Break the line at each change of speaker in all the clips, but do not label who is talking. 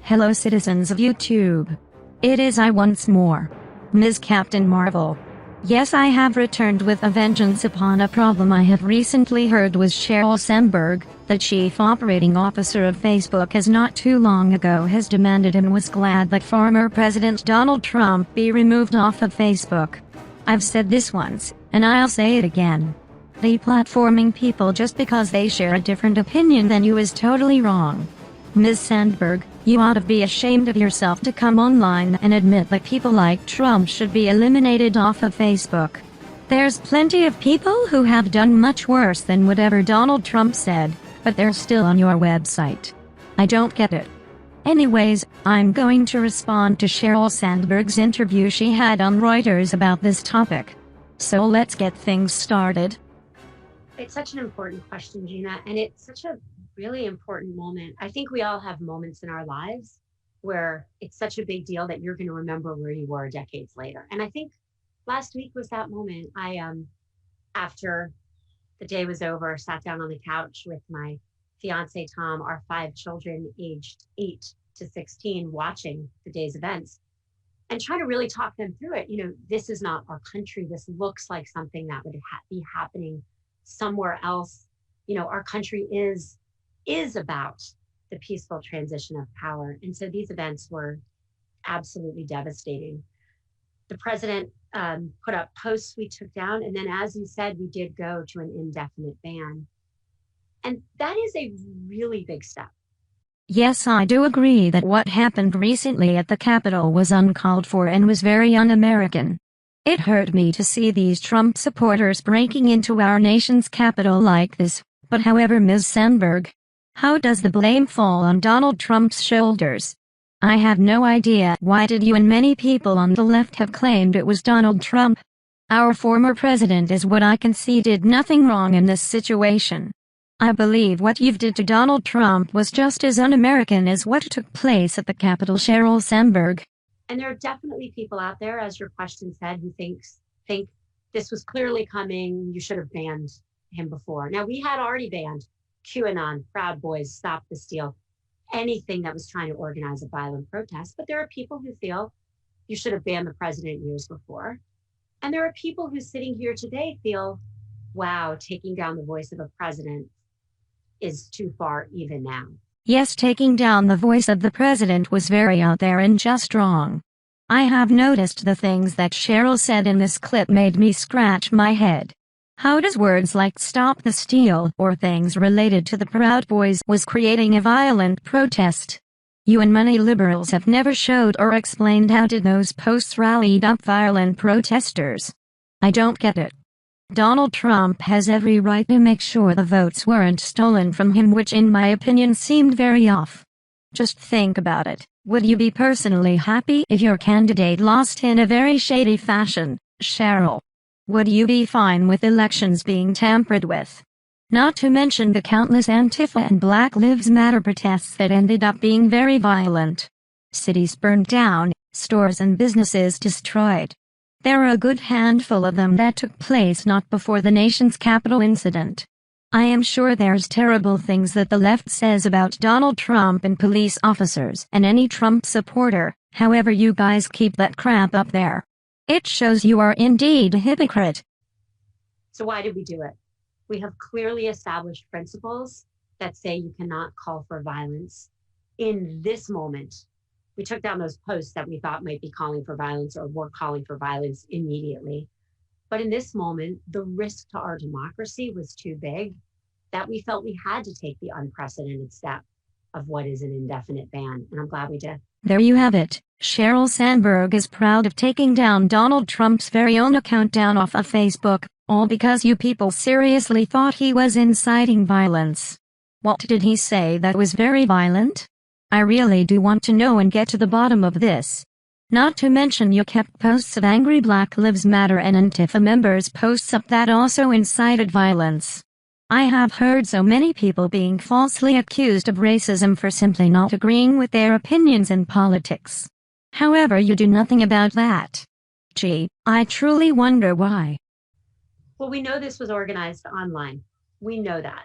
Hello citizens of YouTube. It is I once more, Ms. Captain Marvel. Yes, I have returned with a vengeance upon a problem I have recently heard was Sheryl Sandberg, the chief operating officer of Facebook, has not too long ago has demanded and was glad that former President Donald Trump be removed off of Facebook. I've said this once, and I'll say it again. Deplatforming people just because they share a different opinion than you is totally wrong. Ms. Sandberg, you ought to be ashamed of yourself to come online and admit that people like Trump should be eliminated off of Facebook. There's plenty of people who have done much worse than whatever Donald Trump said, but they're still on your website. I don't get it. Anyways, I'm going to respond to Sheryl Sandberg's interview she had on Reuters about this topic. So let's get things started.
It's such an important question, Gina, and it's such a really important moment. I think we all have moments in our lives where it's such a big deal that you're going to remember where you were decades later. And I think last week was that moment. After the day was over, sat down on the couch with my fiance, Tom, our 5 children aged 8 to 16, watching the day's events and trying to really talk them through it. You know, this is not our country. This looks like something that would be happening somewhere else. You know, our country is about the peaceful transition of power. And so these events were absolutely devastating. The president put up posts we took down. And then, as you said, we did go to an indefinite ban. And that is a really big step.
Yes, I do agree that what happened recently at the Capitol was uncalled for and was very un-American. It hurt me to see these Trump supporters breaking into our nation's capital like this. But however, Ms. Sandberg, how does the blame fall on Donald Trump's shoulders? I have no idea. Why did you and many people on the left have claimed it was Donald Trump? Our former president is what I can see did nothing wrong in this situation. I believe what you've did to Donald Trump was just as un-American as what took place at the Capitol, Sheryl Sandberg.
And there are definitely people out there, as your question said, who think this was clearly coming. You should have banned him before. Now, we had already banned QAnon, Proud Boys, Stop the Steal, anything that was trying to organize a violent protest. But there are people who feel you should have banned the president years before. And there are people who sitting here today feel, wow, taking down the voice of a president is too far even now.
Yes, taking down the voice of the president was very out there and just wrong. I have noticed the things that Sheryl said in this clip made me scratch my head. How does words like stop the steal or things related to the Proud Boys was creating a violent protest? You and many liberals have never showed or explained how did those posts rallied up violent protesters. I don't get it. Donald Trump has every right to make sure the votes weren't stolen from him, which in my opinion seemed very off. Just think about it. Would you be personally happy if your candidate lost in a very shady fashion, Sheryl? Would you be fine with elections being tampered with? Not to mention the countless Antifa and Black Lives Matter protests that ended up being very violent. Cities burned down, stores and businesses destroyed. There are a good handful of them that took place not before the nation's Capitol incident. I am sure there's terrible things that the left says about Donald Trump and police officers and any Trump supporter, however you guys keep that crap up there. It shows you are indeed a hypocrite.
So why did we do it? We have clearly established principles that say you cannot call for violence. In this moment, we took down those posts that we thought might be calling for violence or were calling for violence immediately. But in this moment, the risk to our democracy was too big that we felt we had to take the unprecedented step of what is an indefinite ban. And I'm glad we did.
There you have it. Sheryl Sandberg is proud of taking down Donald Trump's very own account down off of Facebook, all because you people seriously thought he was inciting violence. What did he say that was very violent? I really do want to know and get to the bottom of this. Not to mention you kept posts of angry Black Lives Matter and Antifa members posts up that also incited violence. I have heard so many people being falsely accused of racism for simply not agreeing with their opinions in politics. However, you do nothing about that. Gee, I truly wonder why.
Well, we know this was organized online. We know that.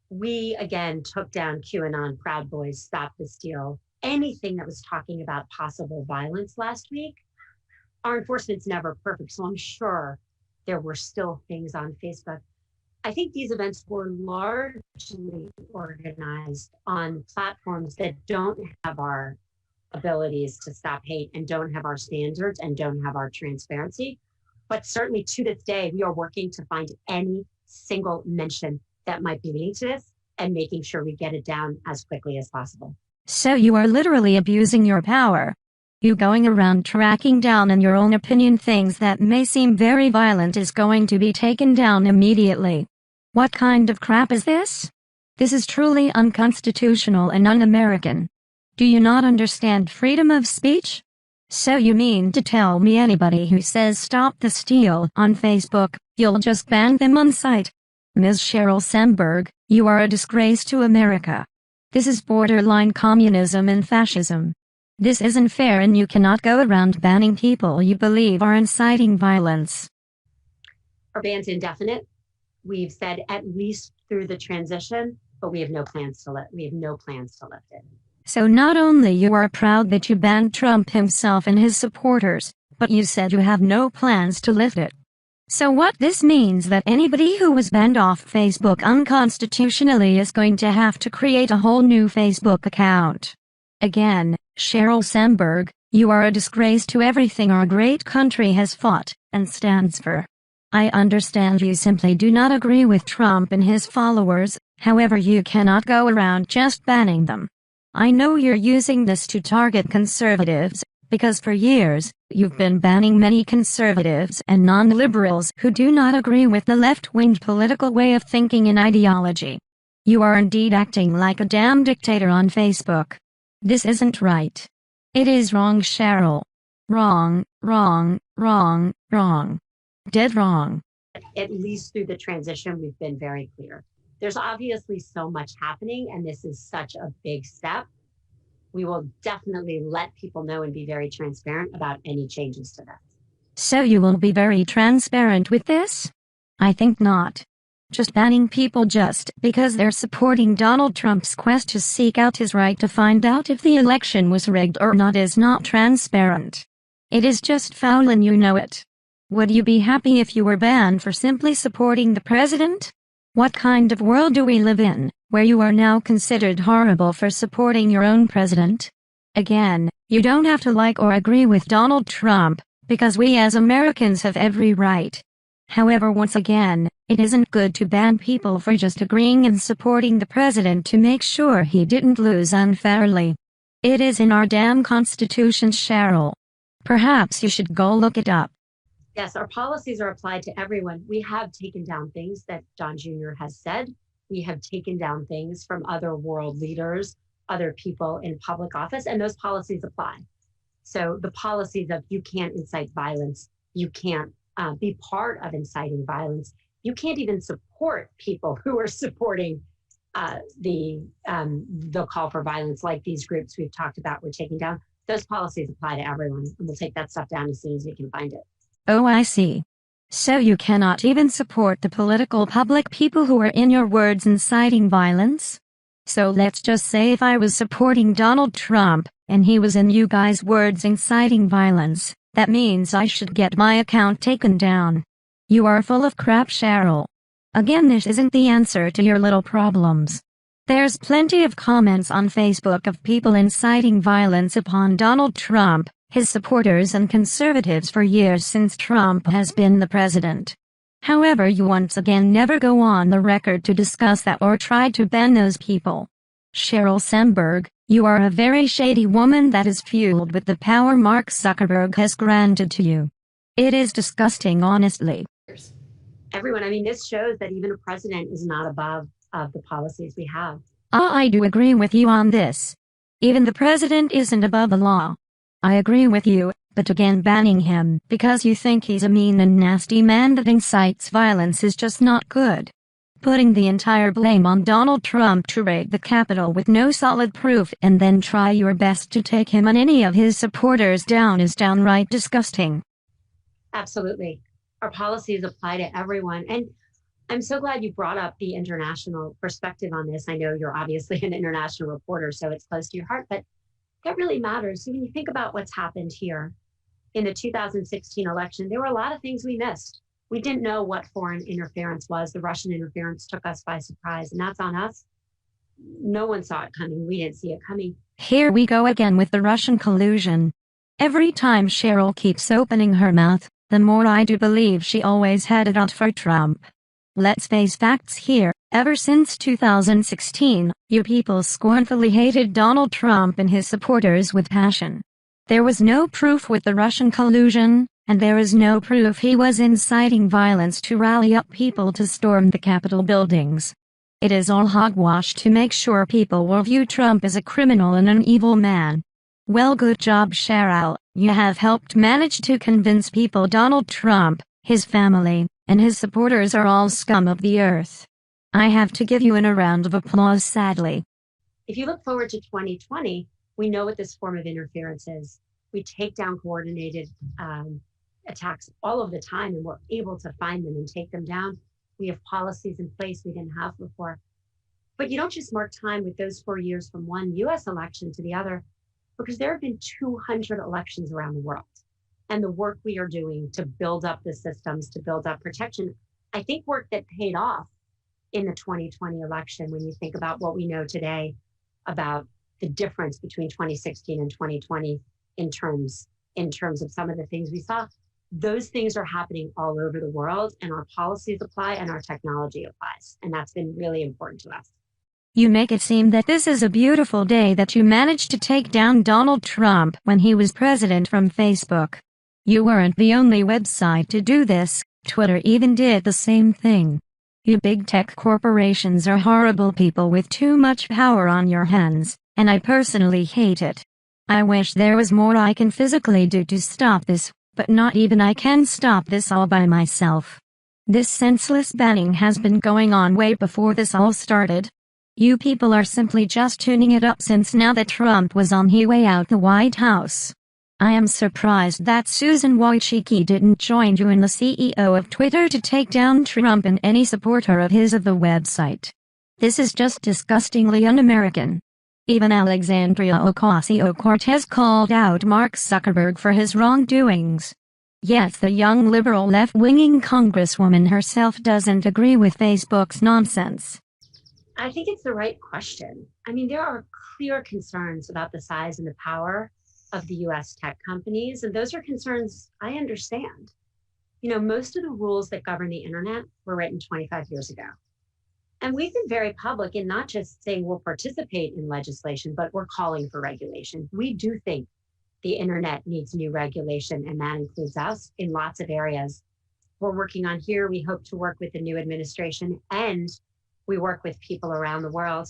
We, again, took down QAnon, Proud Boys, Stop the Steal, anything that was talking about possible violence last week. Our enforcement's never perfect, so I'm sure there were still things on Facebook. I think these events were largely organized on platforms that don't have our abilities to stop hate and don't have our standards and don't have our transparency. But certainly to this day, we are working to find any single mention that might be leading to this and making sure we get it down as quickly as possible.
So you are literally abusing your power. You going around tracking down in your own opinion things that may seem very violent is going to be taken down immediately. What kind of crap is this? This is truly unconstitutional and un-American. Do you not understand freedom of speech? So you mean to tell me anybody who says stop the steal on Facebook, you'll just ban them on site? Ms. Sheryl Sandberg, you are a disgrace to America. This is borderline communism and fascism. This isn't fair and you cannot go around banning people you believe are inciting violence.
Our ban's indefinite. We've said at least through the transition, but we have no plans to lift it.
So not only you are proud that you banned Trump himself and his supporters, but you said you have no plans to lift it. So what this means that anybody who was banned off Facebook unconstitutionally is going to have to create a whole new Facebook account. Again, Sheryl Sandberg, you are a disgrace to everything our great country has fought and stands for. I understand you simply do not agree with Trump and his followers, however you cannot go around just banning them. I know you're using this to target conservatives, because for years, you've been banning many conservatives and non-liberals who do not agree with the left-wing political way of thinking and ideology. You are indeed acting like a damn dictator on Facebook. This isn't right. It is wrong, Sheryl. Wrong, wrong, wrong, wrong. Dead wrong.
At least through the transition, we've been very clear. There's obviously so much happening, and this is such a big step. We will definitely let people know and be very transparent about any changes to that.
So you will be very transparent with this? I think not. Just banning people just because they're supporting Donald Trump's quest to seek out his right to find out if the election was rigged or not is not transparent. It is just foul and you know it. Would you be happy if you were banned for simply supporting the president? What kind of world do we live in, where you are now considered horrible for supporting your own president? Again, you don't have to like or agree with Donald Trump, because we as Americans have every right. However, once again, it isn't good to ban people for just agreeing and supporting the president to make sure he didn't lose unfairly. It is in our damn Constitution, Sheryl. Perhaps you should go look it up.
Yes, our policies are applied to everyone. We have taken down things that Don Jr. has said. We have taken down things from other world leaders, other people in public office, and those policies apply. So the policies of you can't incite violence, you can't be part of inciting violence, you can't even support people who are supporting the call for violence, like these groups we've talked about, we're taking down. Those policies apply to everyone, and we'll take that stuff down as soon as we can find it.
Oh, I see. So you cannot even support the political public people who are, in your words, inciting violence? So let's just say if I was supporting Donald Trump, and he was, in you guys' words, inciting violence, that means I should get my account taken down. You are full of crap, Sheryl. Again, this isn't the answer to your little problems. There's plenty of comments on Facebook of people inciting violence upon Donald Trump, his supporters and conservatives for years since Trump has been the president. However, you once again never go on the record to discuss that or try to ban those people. Sheryl Sandberg, you are a very shady woman that is fueled with the power Mark Zuckerberg has granted to you. It is disgusting, honestly.
Everyone, I mean, this shows that even a president is not above the policies we have.
I do agree with you on this. Even the president isn't above the law. I agree with you, but again, banning him because you think he's a mean and nasty man that incites violence is just not good. Putting the entire blame on Donald Trump to raid the Capitol with no solid proof and then try your best to take him and any of his supporters down is downright disgusting.
Absolutely. Our policies apply to everyone. And I'm so glad you brought up the international perspective on this. I know you're obviously an international reporter, so it's close to your heart, but That really matters. When you think about what's happened here in the 2016 election, there were a lot of things we missed. We didn't know what foreign interference was. The Russian interference took us by surprise, and that's on us. No one saw it coming. We didn't see it coming.
Here we go again with the Russian collusion. Every time Sheryl keeps opening her mouth, the more I do believe she always had it out for Trump. Let's face facts here. Ever since 2016, you people scornfully hated Donald Trump and his supporters with passion. There was no proof with the Russian collusion, and there is no proof he was inciting violence to rally up people to storm the Capitol buildings. It is all hogwash to make sure people will view Trump as a criminal and an evil man. Well, good job, Sheryl. You have helped manage to convince people Donald Trump, his family, and his supporters are all scum of the earth. I have to give you a round of applause, sadly.
If you look forward to 2020, we know what this form of interference is. We take down coordinated attacks all of the time, and we're able to find them and take them down. We have policies in place we didn't have before. But you don't just mark time with those 4 years from one US election to the other, because there have been 200 elections around the world. And the work we are doing to build up the systems, to build up protection, I think work that paid off in the 2020 election, when you think about what we know today about the difference between 2016 and 2020 in terms of some of the things we saw. Those things are happening all over the world, and our policies apply and our technology applies. And that's been really important to us.
You make it seem that this is a beautiful day that you managed to take down Donald Trump when he was president from Facebook. You weren't the only website to do this. Twitter even did the same thing. You big tech corporations are horrible people with too much power on your hands, and I personally hate it. I wish there was more I can physically do to stop this, but not even I can stop this all by myself. This senseless banning has been going on way before this all started. You people are simply just tuning it up since now that Trump was on his way out the White House. I am surprised that Susan Wojcicki didn't join you and the CEO of Twitter to take down Trump and any supporter of his of the website. This is just disgustingly un-American. Even Alexandria Ocasio-Cortez called out Mark Zuckerberg for his wrongdoings. Yet the young liberal left-winging congresswoman herself doesn't agree with Facebook's nonsense.
I think it's the right question. I mean, there are clear concerns about the size and the power of the US tech companies, and those are concerns I understand. You know, most of the rules that govern the internet were written 25 years ago. And we've been very public in not just saying we'll participate in legislation, but we're calling for regulation. We do think the internet needs new regulation, and that includes us in lots of areas. We're working on here. We hope to work with the new administration, and we work with people around the world.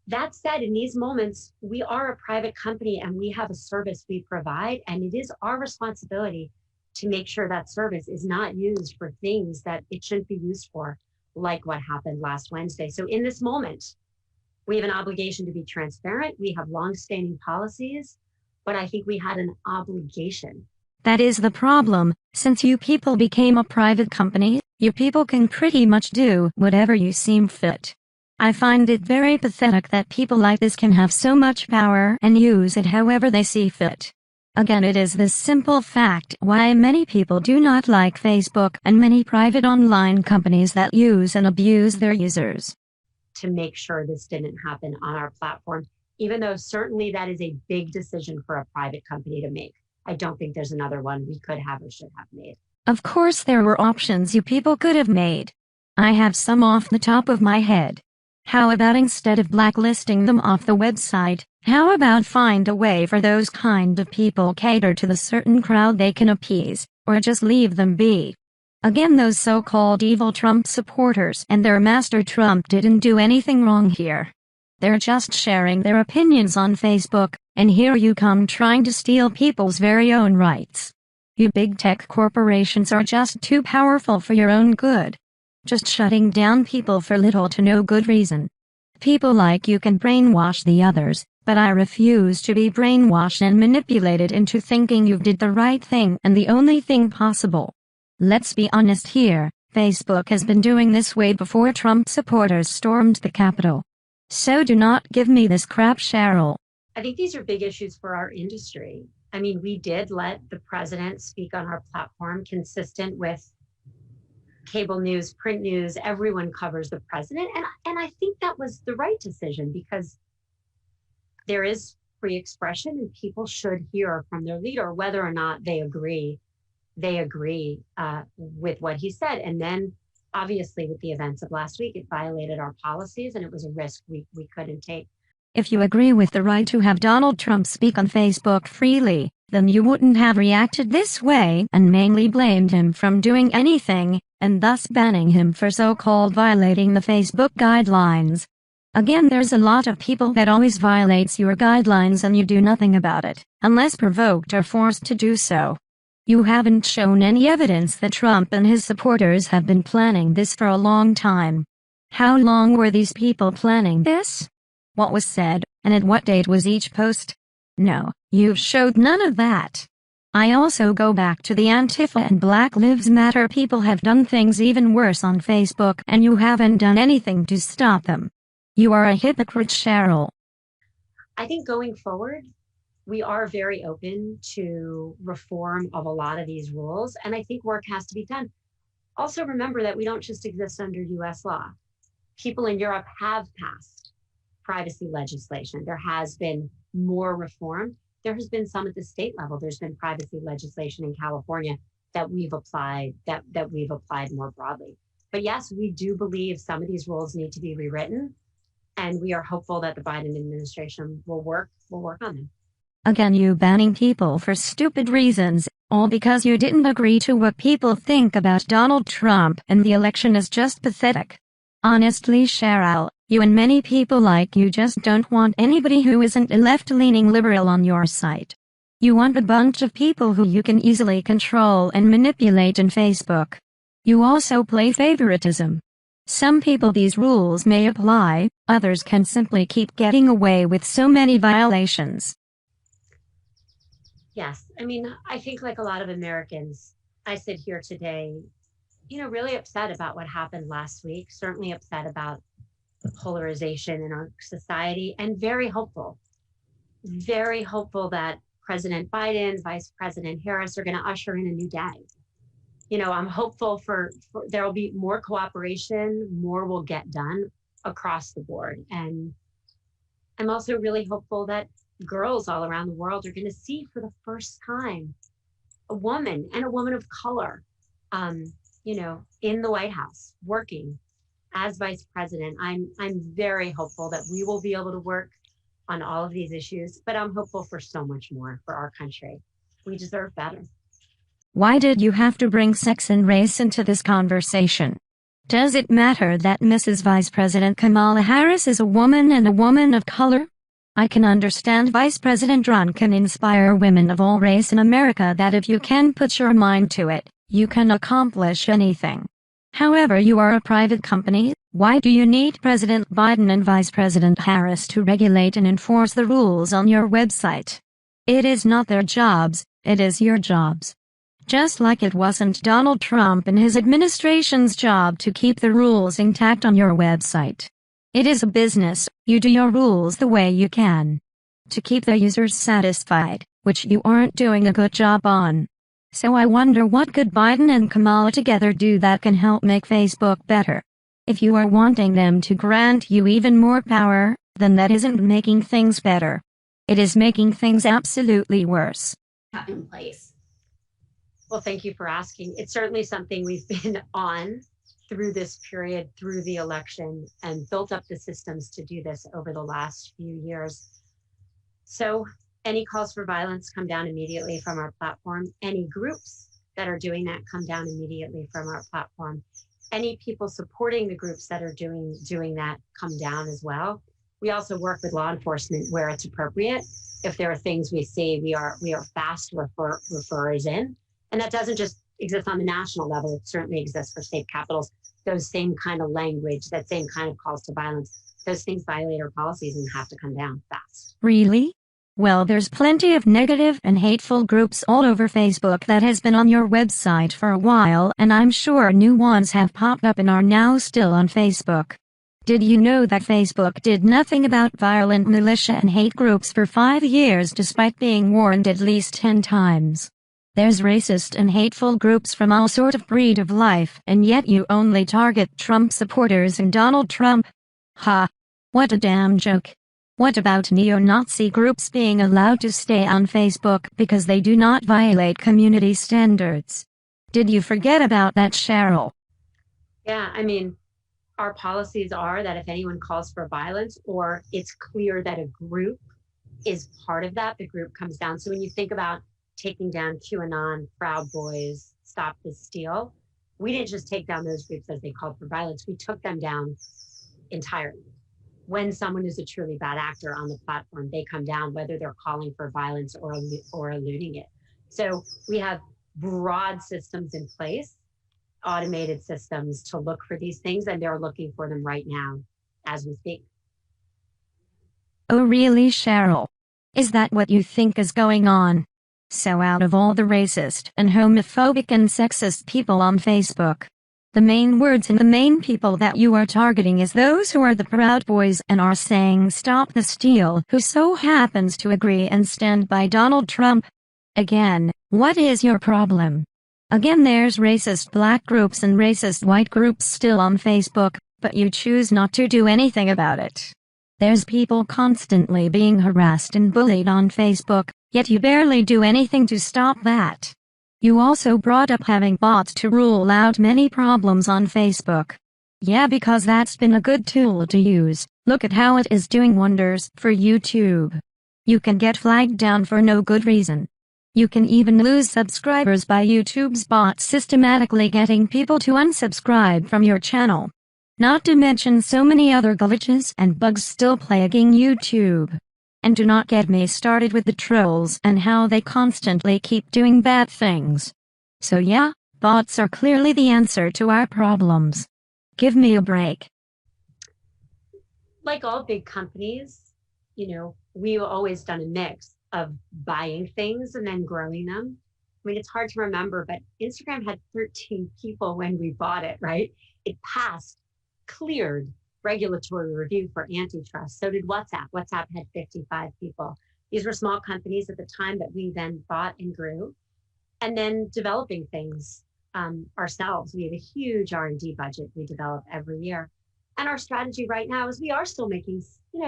That said, in these moments, we are a private company and we have a service we provide, and it is our responsibility to make sure that service is not used for things that it shouldn't be used for, like what happened last Wednesday. So in this moment, we have an obligation to be transparent. We have longstanding policies, but I think we had an obligation.
That is the problem. Since you people became a private company, you people can pretty much do whatever you seem fit. I find it very pathetic that people like this can have so much power and use it however they see fit. Again, it is this simple fact why many people do not like Facebook and many private online companies that use and abuse their users.
To make sure this didn't happen on our platform, even though certainly that is a big decision for a private company to make. I don't think there's another one we could have or should have made.
Of course there were options you people could have made. I have some off the top of my head. How about instead of blacklisting them off the website, how about find a way for those kind of people cater to the certain crowd they can appease, or just leave them be? Again, those so-called evil Trump supporters and their master Trump didn't do anything wrong here. They're just sharing their opinions on Facebook, and here you come trying to steal people's very own rights. You big tech corporations are just too powerful for your own good. Just shutting down people for little to no good reason. People like you can brainwash the others, but I refuse to be brainwashed and manipulated into thinking you did the right thing and the only thing possible. Let's be honest here, Facebook has been doing this way before Trump supporters stormed the Capitol. So do not give me this crap, Sheryl.
I think these are big issues for our industry. I mean, we did let the president speak on our platform consistent with cable news, print news, everyone covers the president. And I think that was the right decision because there is free expression and people should hear from their leader, whether or not they agree with what he said. And then obviously with the events of last week, it violated our policies and it was a risk we couldn't take.
If you agree with the right to have Donald Trump speak on Facebook freely, then you wouldn't have reacted this way and mainly blamed him from doing anything, and thus banning him for so-called violating the Facebook guidelines. Again, there's a lot of people that always violates your guidelines and you do nothing about it, unless provoked or forced to do so. You haven't shown any evidence that Trump and his supporters have been planning this for a long time. How long were these people planning this? What was said, and at what date was each post? No, you've showed none of that. I also go back to the Antifa and Black Lives Matter people have done things even worse on Facebook and you haven't done anything to stop them. You are a hypocrite, Sheryl.
I think going forward, we are very open to reform of a lot of these rules, and I think work has to be done. Also remember that we don't just exist under US law. People in Europe have passed privacy legislation. There has been more reform. There has been some at the state level. There's been privacy legislation in California that we've applied more broadly. But yes, we do believe some of these rules need to be rewritten, and we are hopeful that the Biden administration will work on them.
Again, you banning people for stupid reasons, all because you didn't agree to what people think about Donald Trump, and the election is just pathetic. Honestly, Sheryl, you and many people like you just don't want anybody who isn't a left-leaning liberal on your site. You want a bunch of people who you can easily control and manipulate in Facebook. You also play favoritism. Some people these rules may apply, others can simply keep getting away with so many violations.
Yes, I mean, I think like a lot of Americans, I sit here today, really upset about what happened last week, certainly upset about the polarization in our society, and very hopeful that President Biden, Vice President Harris are going to usher in a new day. I'm hopeful for there will be more cooperation, more will get done across the board. And I'm also really hopeful that girls all around the world are going to see for the first time a woman and a woman of color, in the White House working as vice president. I'm very hopeful that we will be able to work on all of these issues, but I'm hopeful for so much more for our country. We deserve better.
Why did you have to bring sex and race into this conversation? Does it matter that Mrs. Vice President Kamala Harris is a woman and a woman of color? I can understand Vice President Ron can inspire women of all race in America that if you can put your mind to it, you can accomplish anything. However, you are a private company. Why do you need President Biden and Vice President Harris to regulate and enforce the rules on your website? It is not their jobs, it is your jobs. Just like it wasn't Donald Trump and his administration's job to keep the rules intact on your website. It is a business, you do your rules the way you can. To keep the users satisfied, which you aren't doing a good job on. So I wonder what could Biden and Kamala together do that can help make Facebook better. If you are wanting them to grant you even more power, then that isn't making things better. It is making things absolutely worse.
In place. Well, thank you for asking. It's certainly something we've been on through this period, through the election, and built up the systems to do this over the last few years. So any calls for violence come down immediately from our platform. Any groups that are doing that come down immediately from our platform. Any people supporting the groups that are doing that come down as well. We also work with law enforcement where it's appropriate. If there are things we see, we are fast referrers in. And that doesn't just exist on the national level. It certainly exists for state capitals. Those same kind of language, that same kind of calls to violence, those things violate our policies and have to come down fast.
Really? Well, there's plenty of negative and hateful groups all over Facebook that has been on your website for a while, and I'm sure new ones have popped up and are now still on Facebook. Did you know that Facebook did nothing about violent militia and hate groups for 5 years despite being warned at least 10 times? There's racist and hateful groups from all sort of breed of life, and yet you only target Trump supporters and Donald Trump. Ha! What a damn joke. What about neo-Nazi groups being allowed to stay on Facebook because they do not violate community standards? Did you forget about that, Sheryl?
Yeah, I mean, our policies are that if anyone calls for violence or it's clear that a group is part of that, the group comes down. So when you think about taking down QAnon, Proud Boys, Stop the Steal, we didn't just take down those groups as they called for violence. We took them down entirely. When someone is a truly bad actor on the platform, they come down, whether they're calling for violence or eluding it. So we have broad systems in place, automated systems to look for these things, and they're looking for them right now as we speak.
Oh really, Sheryl? Is that what you think is going on? So out of all the racist and homophobic and sexist people on Facebook, the main words and the main people that you are targeting is those who are the Proud Boys and are saying stop the steal, who so happens to agree and stand by Donald Trump. Again, what is your problem? Again, there's racist black groups and racist white groups still on Facebook, but you choose not to do anything about it. There's people constantly being harassed and bullied on Facebook, yet you barely do anything to stop that. You also brought up having bots to rule out many problems on Facebook. Yeah, because that's been a good tool to use. Look at how it is doing wonders for YouTube. You can get flagged down for no good reason. You can even lose subscribers by YouTube's bots systematically getting people to unsubscribe from your channel. Not to mention so many other glitches and bugs still plaguing YouTube. And do not get me started with the trolls and how they constantly keep doing bad things. So yeah, bots are clearly the answer to our problems. Give me a break.
Like all big companies, we've always done a mix of buying things and then growing them. I mean, it's hard to remember, but Instagram had 13 people when we bought it, right? It passed, cleared regulatory review for antitrust. So did WhatsApp. WhatsApp had 55 people. These were small companies at the time that we then bought and grew. And then developing things ourselves. We have a huge R&D budget we develop every year. And our strategy right now is we are still making,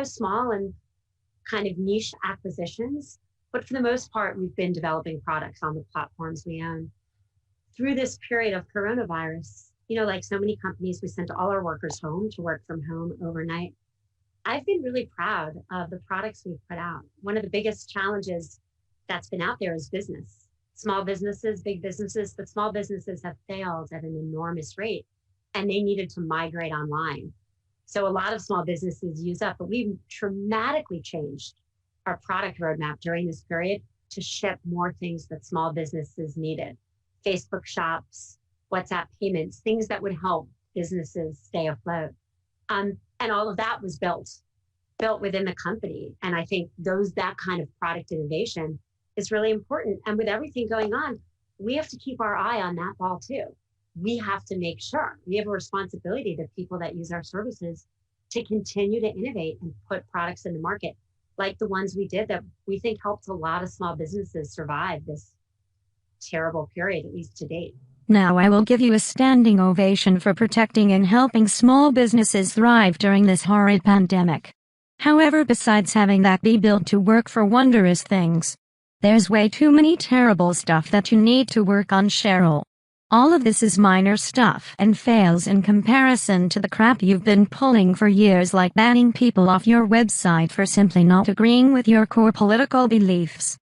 small and kind of niche acquisitions. But for the most part, we've been developing products on the platforms we own. Through this period of coronavirus, like so many companies, we sent all our workers home to work from home overnight. I've been really proud of the products we've put out. One of the biggest challenges that's been out there is business. Small businesses, big businesses, but small businesses have failed at an enormous rate, and they needed to migrate online. So a lot of small businesses use up, but we've dramatically changed our product roadmap during this period to ship more things that small businesses needed. Facebook shops, WhatsApp payments, things that would help businesses stay afloat. And all of that was built within the company. And I think that kind of product innovation is really important. And with everything going on, we have to keep our eye on that ball too. We have to make sure we have a responsibility to people that use our services to continue to innovate and put products in the market like the ones we did that we think helped a lot of small businesses survive this terrible period, at least to date.
Now I will give you a standing ovation for protecting and helping small businesses thrive during this horrid pandemic. However, besides having that be built to work for wondrous things, there's way too many terrible stuff that you need to work on, Sheryl. All of this is minor stuff and fails in comparison to the crap you've been pulling for years, like banning people off your website for simply not agreeing with your core political beliefs,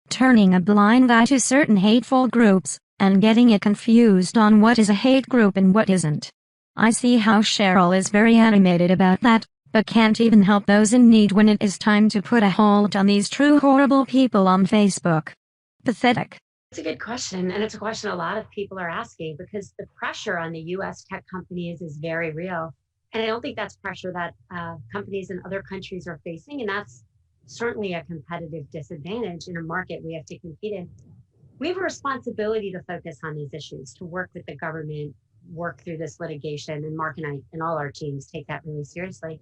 turning a blind eye to certain hateful groups, and getting it confused on what is a hate group and what isn't. I see how Sheryl is very animated about that, but can't even help those in need when it is time to put a halt on these true horrible people on Facebook. Pathetic.
It's a good question, and it's a question a lot of people are asking because the pressure on the U.S. tech companies is very real. And I don't think that's pressure that companies in other countries are facing, and that's certainly a competitive disadvantage in a market we have to compete in. We have a responsibility to focus on these issues, to work with the government, work through this litigation. And Mark and I and all our teams take that really seriously.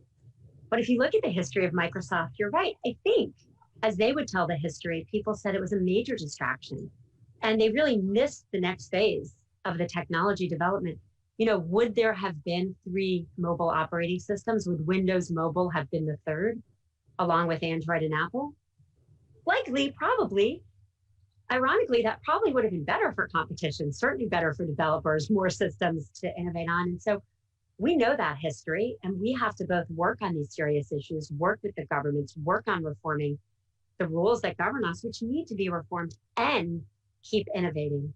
But if you look at the history of Microsoft, you're right. I think, as they would tell the history, people said it was a major distraction. And they really missed the next phase of the technology development. Would there have been 3 mobile operating systems? Would Windows Mobile have been the third, along with Android and Apple? Likely, probably. Ironically, that probably would have been better for competition, certainly better for developers, more systems to innovate on. And so we know that history, and we have to both work on these serious issues, work with the governments, work on reforming the rules that govern us, which need to be reformed, and keep innovating.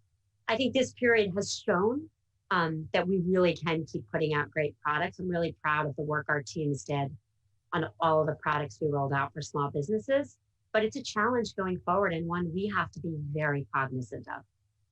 I think this period has shown that we really can keep putting out great products. I'm really proud of the work our teams did on all of the products we rolled out for small businesses. But it's a challenge going forward, and one we have to be very cognizant of.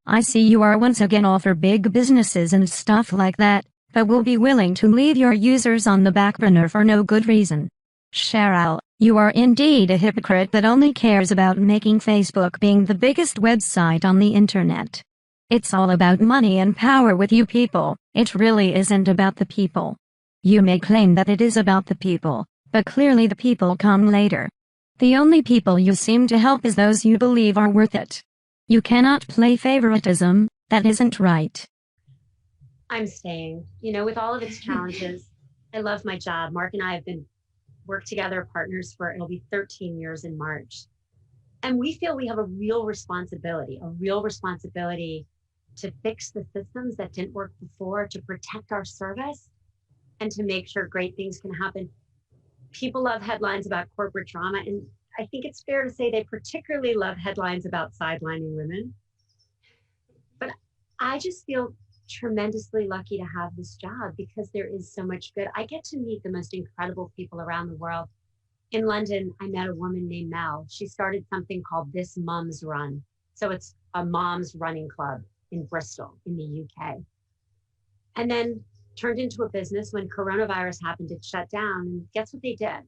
I see you are once again all for big businesses and stuff like that, but will be willing to leave your users on the back burner for no good reason. Sheryl, you are indeed a hypocrite that only cares about making Facebook being the biggest website on the internet. It's all about money and power with you people. It really isn't about the people. You may claim that it is about the people, but clearly the people come later. The only people you seem to help is those you believe are worth it. You cannot play favoritism. That isn't right.
I'm staying. With all of its challenges, I love my job. Mark and I have been worked together, partners it'll be 13 years in March. And we feel we have a real responsibility to fix the systems that didn't work before, to protect our service, and to make sure great things can happen. People love headlines about corporate drama, and I think it's fair to say they particularly love headlines about sidelining women. But I just feel tremendously lucky to have this job because there is so much good. I get to meet the most incredible people around the world. In London, I met a woman named Mel. She started something called This Mum's Run. So it's a mom's running club in Bristol in the UK. And then turned into a business when coronavirus happened. It shut down. And guess what they did?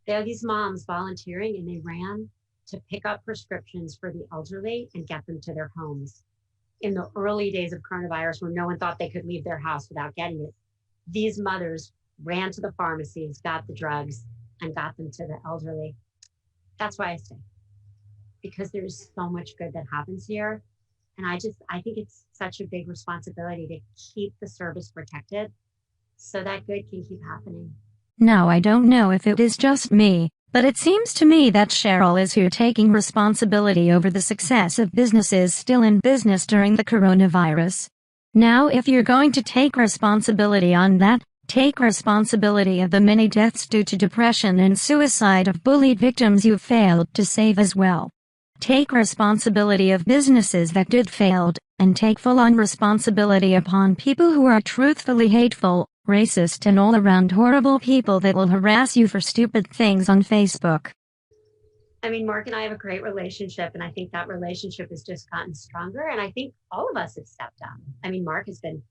There are these moms volunteering, and they ran to pick up prescriptions for the elderly and get them to their homes. In the early days of coronavirus, when no one thought they could leave their house without getting it, these mothers ran to the pharmacies, got the drugs, and got them to the elderly. That's why I stay, because there's so much good that happens here. And I think it's such a big responsibility to keep the service protected so that good can keep happening.
Now, I don't know if it is just me, but it seems to me that Sheryl is here taking responsibility over the success of businesses still in business during the coronavirus. Now, if you're going to take responsibility on that, take responsibility of the many deaths due to depression and suicide of bullied victims you failed to save as well. Take responsibility of businesses that did failed, and take full-on responsibility upon people who are truthfully hateful, racist and all-around horrible people that will harass you for stupid things on Facebook.
I mean, Mark and I have a great relationship, and I think that relationship has just gotten stronger, and I think all of us have stepped up. I mean, Mark has been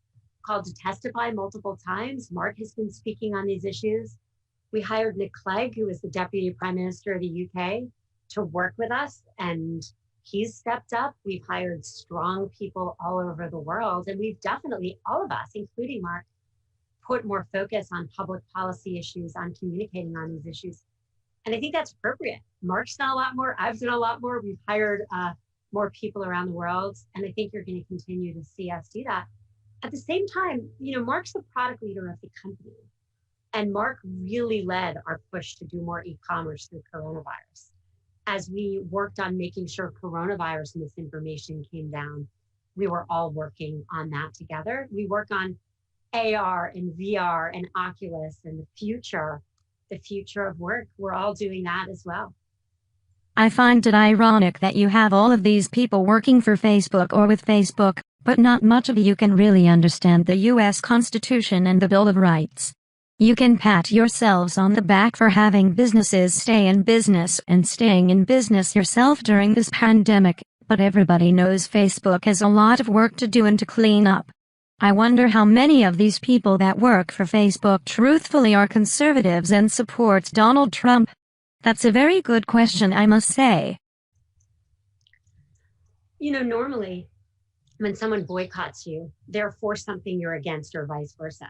called to testify multiple times. Mark has been speaking on these issues. We hired Nick Clegg, who is the Deputy Prime Minister of the UK, to work with us, and he's stepped up. We've hired strong people all over the world, and we've definitely, all of us, including Mark, put more focus on public policy issues, on communicating on these issues. And I think that's appropriate. Mark's done a lot more. I've done a lot more. We've hired more people around the world, and I think you're going to continue to see us do that. At the same time, Mark's the product leader of the company, and Mark really led our push to do more e-commerce through coronavirus. As we worked on making sure coronavirus misinformation came down, we were all working on that together. We work on AR and VR and Oculus and the future of work. We're all doing that as well.
I find it ironic that you have all of these people working for Facebook or with Facebook, but not much of you can really understand the U.S. Constitution and the Bill of Rights. You can pat yourselves on the back for having businesses stay in business and staying in business yourself during this pandemic, but everybody knows Facebook has a lot of work to do and to clean up. I wonder how many of these people that work for Facebook truthfully are conservatives and support Donald Trump. That's a very good question, I must say.
Normally, When someone boycotts you, they're for something you're against or vice versa.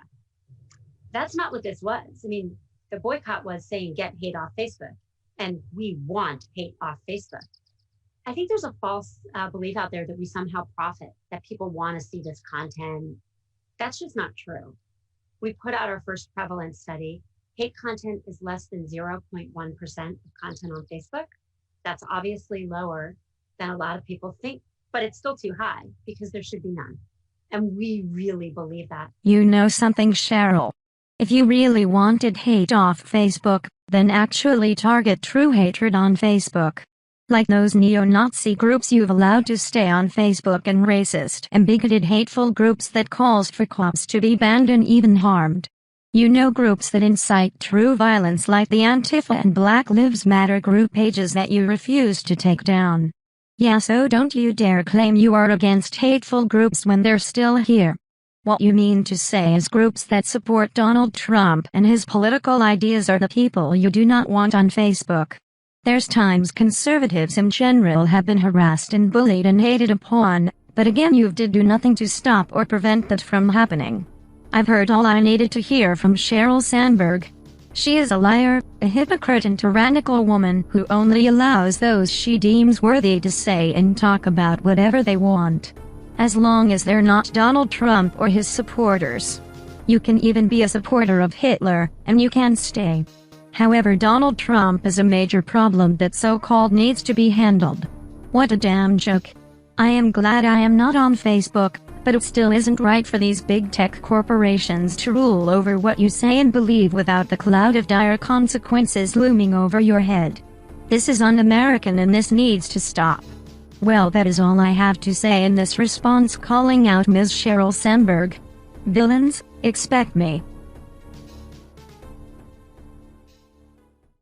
That's not what this was. I mean, the boycott was saying get hate off Facebook, and we want hate off Facebook. I think there's a false belief out there that we somehow profit, that people want to see this content. That's just not true. We put out our first prevalence study. Hate content is less than 0.1% of content on Facebook. That's obviously lower than a lot of people think, but it's still too high because there should be none. And we really believe that.
You know something, Sheryl? If you really wanted hate off Facebook, then actually target true hatred on Facebook. Like those neo-Nazi groups you've allowed to stay on Facebook and racist and bigoted hateful groups that calls for cops to be banned and even harmed. You know groups that incite true violence like the Antifa and Black Lives Matter group pages that you refuse to take down. Yeah, so don't you dare claim you are against hateful groups when they're still here. What you mean to say is groups that support Donald Trump and his political ideas are the people you do not want on Facebook. There's times conservatives in general have been harassed and bullied and hated upon, but again you did do nothing to stop or prevent that from happening. I've heard all I needed to hear from Sheryl Sandberg. She is a liar, a hypocrite and tyrannical woman who only allows those she deems worthy to say and talk about whatever they want. As long as they're not Donald Trump or his supporters. You can even be a supporter of Hitler, and you can stay. However, Donald Trump is a major problem that so-called needs to be handled. What a damn joke. I am glad I am not on Facebook, but it still isn't right for these big tech corporations to rule over what you say and believe without the cloud of dire consequences looming over your head. This is un-American and this needs to stop. Well, that is all I have to say in this response calling out Ms. Sheryl Sandberg. Villains, expect me.